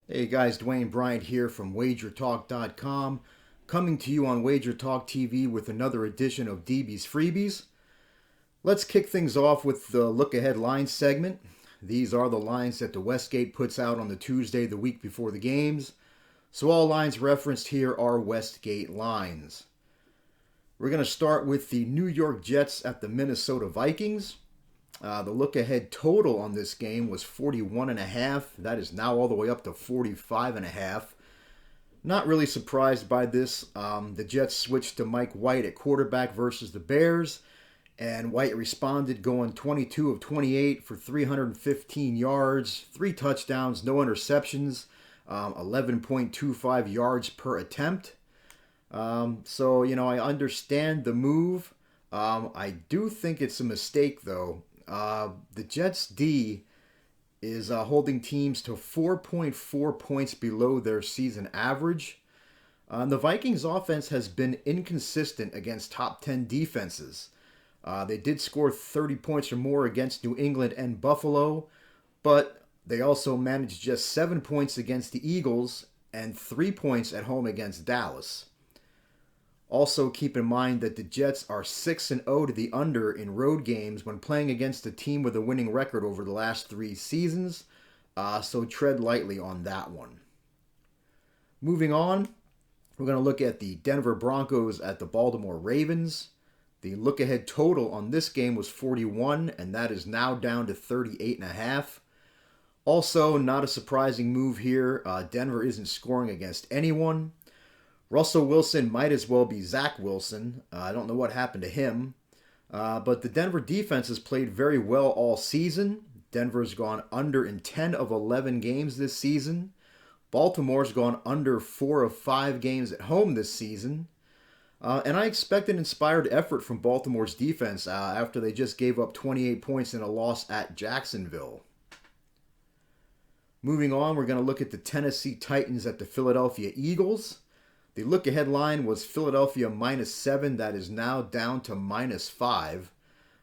Hey guys, Dwayne Bryant here from WagerTalk.com, coming to you on Wager Talk TV with another edition of DB's Freebies. Let's kick things off with the Look Ahead Lines segment. These are the lines that the Westgate puts out on the Tuesday the week before the games, so all lines referenced here are Westgate lines. We're going to start with the New York Jets at the Minnesota Vikings. The look-ahead total on this game was 41.5. That is now all the way up to 45.5. Not really surprised by this. The Jets switched to Mike White at quarterback versus the Bears, and White responded going 22 of 28 for 315 yards, 3 touchdowns, no interceptions, 11.25 yards per attempt. I understand the move. I do think it's a mistake, though. The Jets D is holding teams to 4.4 points below their season average. The Vikings offense has been inconsistent against top 10 defenses. They did score 30 points or more against New England and Buffalo, but they also managed just 7 points against the Eagles and 3 points at home against Dallas. Also, keep in mind that the Jets are 6-0 to the under in road games when playing against a team with a winning record over the last 3 seasons, so tread lightly on that one. Moving on, we're going to look at the Denver Broncos at the Baltimore Ravens. The look-ahead total on this game was 41, and that is now down to 38.5. Also, not a surprising move here. Denver isn't scoring against anyone. Russell Wilson might as well be Zach Wilson. I don't know what happened to him. But the Denver defense has played very well all season. Denver's gone under in 10 of 11 games this season. Baltimore's gone under 4 of 5 games at home this season. And I expect an inspired effort from Baltimore's defense after they just gave up 28 points in a loss at Jacksonville. Moving on, we're going to look at the Tennessee Titans at the Philadelphia Eagles. The look-ahead line was Philadelphia -7. That is now down to -5.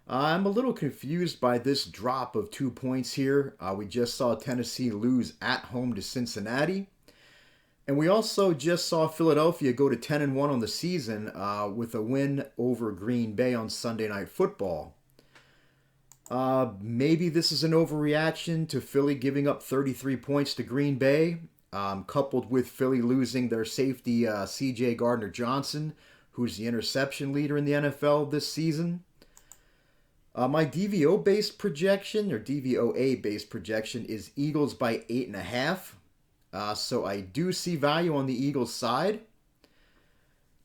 I'm a little confused by this drop of 2 points here. We just saw Tennessee lose at home to Cincinnati. And we also just saw Philadelphia go to 10-1 on the season with a win over Green Bay on Sunday Night Football. Maybe this is an overreaction to Philly giving up 33 points to Green Bay. Coupled with Philly losing their safety C.J. Gardner-Johnson, who's the interception leader in the NFL this season. My DVO-based projection, or DVOA-based projection, is Eagles by 8.5. So I do see value on the Eagles side.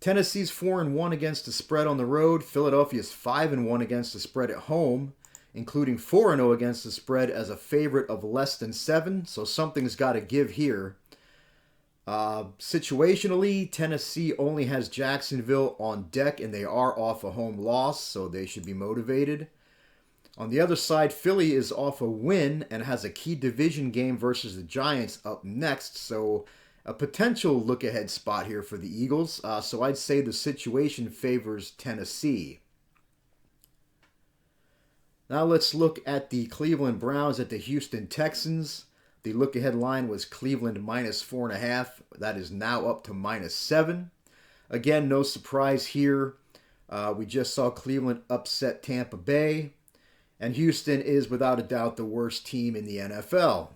Tennessee's 4-1 against the spread on the road. Philadelphia's 5-1 against the spread at home, including 4-0 against the spread as a favorite of less than 7, so something's got to give here. Situationally, Tennessee only has Jacksonville on deck, and they are off a home loss, so they should be motivated. On the other side, Philly is off a win and has a key division game versus the Giants up next, so a potential look-ahead spot here for the Eagles. So I'd say the situation favors Tennessee. Now let's look at the Cleveland Browns at the Houston Texans. The look-ahead line was Cleveland -4.5. That is now up to -7. Again, no surprise here. We just saw Cleveland upset Tampa Bay. And Houston is without a doubt the worst team in the NFL.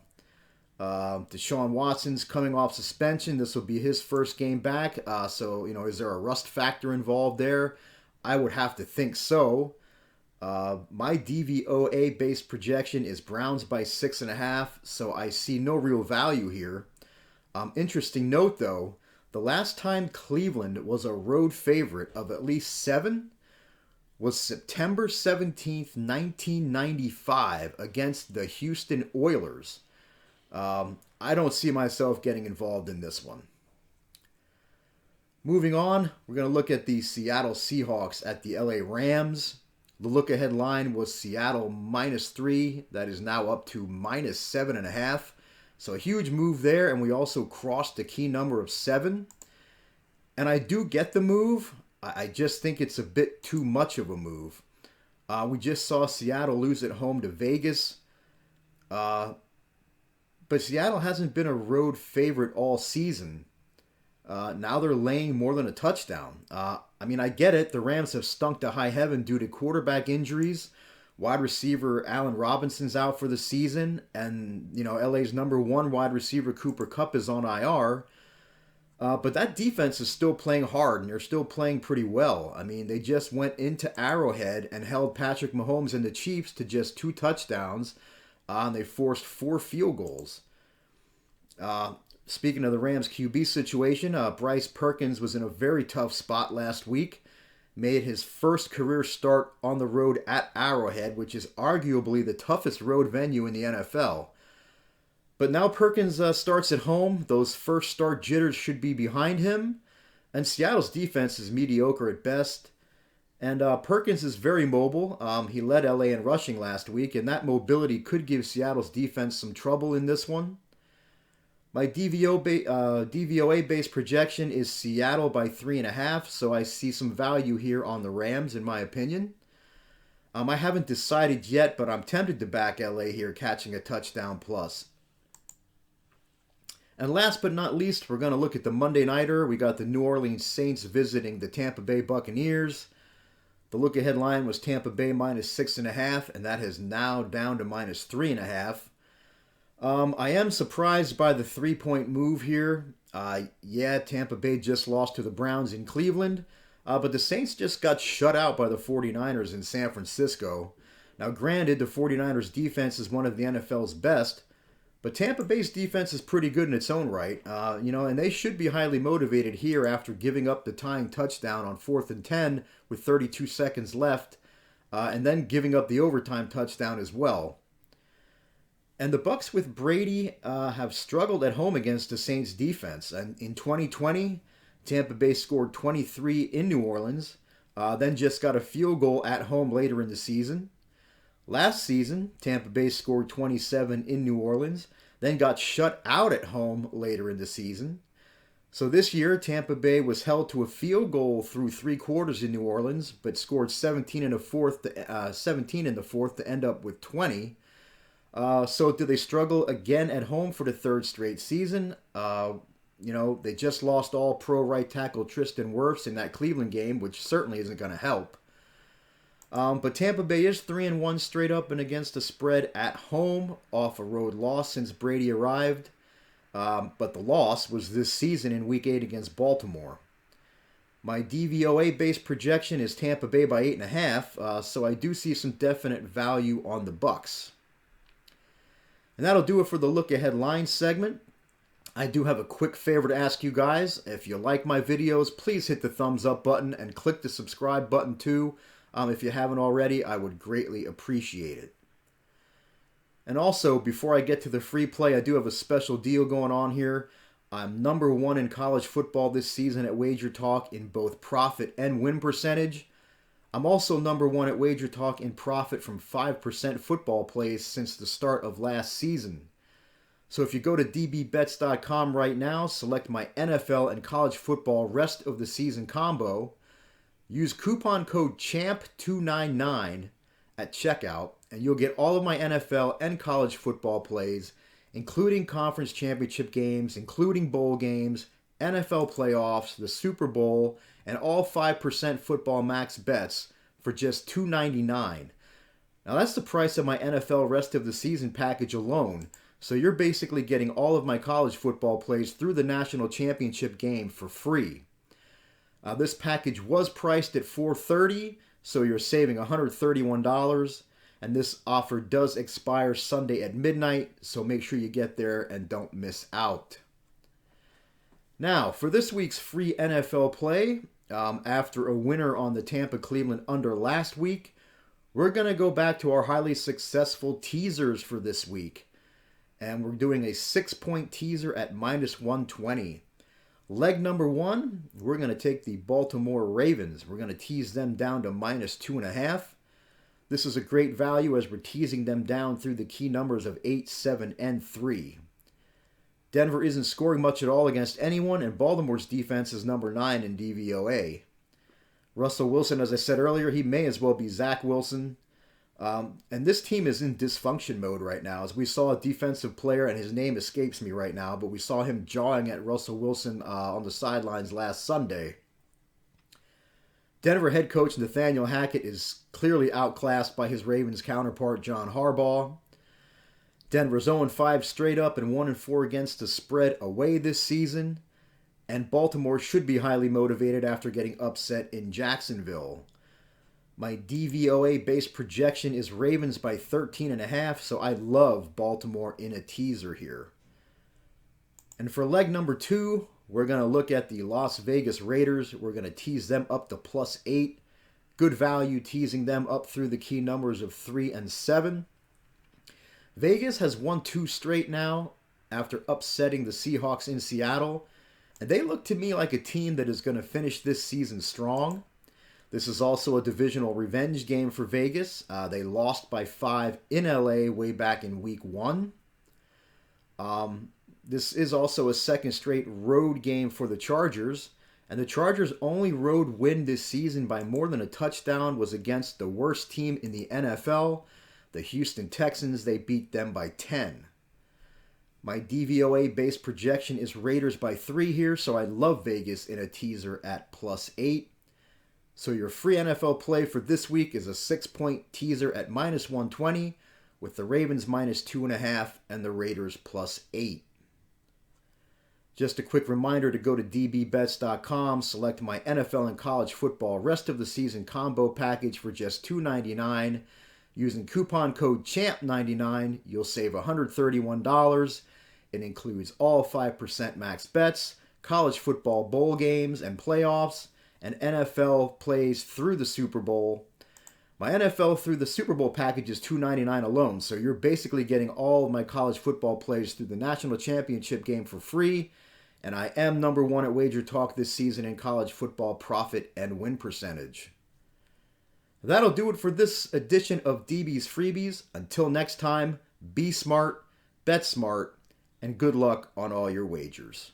Deshaun Watson's coming off suspension. This will be his first game back. Is there a rust factor involved there? I would have to think so. My DVOA-based projection is Browns by 6.5, so I see no real value here. Interesting note, though, the last time Cleveland was a road favorite of at least 7 was September 17th, 1995 against the Houston Oilers. I don't see myself getting involved in this one. Moving on, we're going to look at the Seattle Seahawks at the LA Rams. The look-ahead line was Seattle -3. That is now up to -7.5. So a huge move there, and we also crossed the key number of 7. And I do get the move. I just think it's a bit too much of a move. We just saw Seattle lose at home to Vegas. but Seattle hasn't been a road favorite all season. Now they're laying more than a touchdown. I get it. The Rams have stunk to high heaven due to quarterback injuries. Wide receiver Allen Robinson's out for the season, and LA's number one wide receiver Cooper Kupp is on IR. But that defense is still playing hard, and they're still playing pretty well. They just went into Arrowhead and held Patrick Mahomes and the Chiefs to just 2 touchdowns, and they forced 4 field goals. Speaking of the Rams QB situation, Bryce Perkins was in a very tough spot last week. Made his first career start on the road at Arrowhead, which is arguably the toughest road venue in the NFL. But now Perkins starts at home. Those first start jitters should be behind him. And Seattle's defense is mediocre at best. And Perkins is very mobile. He led LA in rushing last week, and that mobility could give Seattle's defense some trouble in this one. My DVOA-based projection is Seattle by 3.5, so I see some value here on the Rams, in my opinion. I haven't decided yet, but I'm tempted to back LA here, catching a touchdown plus. And last but not least, we're going to look at the Monday Nighter. We got the New Orleans Saints visiting the Tampa Bay Buccaneers. The look-ahead line was Tampa Bay minus 6.5, and that has now down to minus 3.5. I am surprised by the 3-point move here. Tampa Bay just lost to the Browns in Cleveland, but the Saints just got shut out by the 49ers in San Francisco. Now, granted, the 49ers defense is one of the NFL's best, but Tampa Bay's defense is pretty good in its own right, and they should be highly motivated here after giving up the tying touchdown on 4th and 10 with 32 seconds left, and then giving up the overtime touchdown as well. And the Bucs with Brady have struggled at home against the Saints defense. And in 2020, Tampa Bay scored 23 in New Orleans, then just got a field goal at home later in the season. Last season, Tampa Bay scored 27 in New Orleans, then got shut out at home later in the season. So this year, Tampa Bay was held to a field goal through 3 quarters in New Orleans, but scored 17 in the fourth to end up with 20. So do they struggle again at home for the 3rd straight season? They just lost all-pro right tackle Tristan Wirfs in that Cleveland game, which certainly isn't going to help. But Tampa Bay is 3-1 straight up and against the spread at home off a road loss since Brady arrived. But the loss was this season in Week 8 against Baltimore. My DVOA-based projection is Tampa Bay by 8.5, so I do see some definite value on the Bucs. And that'll do it for the look-ahead line segment. I do have a quick favor to ask you guys. If you like my videos, please hit the thumbs up button and click the subscribe button too. If you haven't already, I would greatly appreciate it. And also, before I get to the free play, I do have a special deal going on here. I'm number 1 in college football this season at Wager Talk in both profit and win percentage. I'm also number 1 at Wager Talk in profit from 5% football plays since the start of last season. So if you go to dbbets.com right now, select my NFL and college football rest of the season combo, use coupon code CHAMP299 at checkout, and you'll get all of my NFL and college football plays, including conference championship games, including bowl games, NFL playoffs, the Super Bowl, and all 5% football max bets for just $2.99. Now that's the price of my NFL rest of the season package alone, so you're basically getting all of my college football plays through the national championship game for free. This package was priced at $430, so you're saving $131, and this offer does expire Sunday at midnight, so make sure you get there and don't miss out. Now, for this week's free NFL play, after a winner on the Tampa-Cleveland under last week, we're going to go back to our highly successful teasers for this week. And we're doing a 6-point teaser at minus 120. Leg number 1, we're going to take the Baltimore Ravens. We're going to tease them down to minus 2.5. This is a great value as we're teasing them down through the key numbers of 8, 7, and 3. Denver isn't scoring much at all against anyone, and Baltimore's defense is number 9 in DVOA. Russell Wilson, as I said earlier, he may as well be Zach Wilson. And this team is in dysfunction mode right now. As we saw a defensive player, and his name escapes me right now, but we saw him jawing at Russell Wilson on the sidelines last Sunday. Denver head coach Nathaniel Hackett is clearly outclassed by his Ravens counterpart John Harbaugh. Denver's 0-5 straight up and 1-4 against the spread away this season. And Baltimore should be highly motivated after getting upset in Jacksonville. My DVOA base projection is Ravens by 13.5, so I love Baltimore in a teaser here. And for leg number 2, we're going to look at the Las Vegas Raiders. We're going to tease them up to +8. Good value teasing them up through the key numbers of 3 and 7. Vegas has won 2 straight now after upsetting the Seahawks in Seattle. And they look to me like a team that is going to finish this season strong. This is also a divisional revenge game for Vegas. They lost by 5 in LA way back in week 1. This is also a second straight road game for the Chargers. And the Chargers' only road win this season by more than a touchdown was against the worst team in the NFL, the Houston Texans. They beat them by 10. My DVOA base projection is Raiders by 3 here, so I love Vegas in a teaser at +8. So your free NFL play for this week is a 6-point teaser at -120 with the Ravens -2.5 and the Raiders +8. Just a quick reminder to go to dbbets.com, select my NFL and college football rest of the season combo package for just $2.99. Using coupon code CHAMP99, you'll save $131. It includes all 5% max bets, college football bowl games and playoffs, and NFL plays through the Super Bowl. My NFL through the Super Bowl package is $2.99 alone, so you're basically getting all of my college football plays through the national championship game for free, and I am number 1 at Wager Talk this season in college football profit and win percentage. That'll do it for this edition of DB's Freebies. Until next time, be smart, bet smart, and good luck on all your wagers.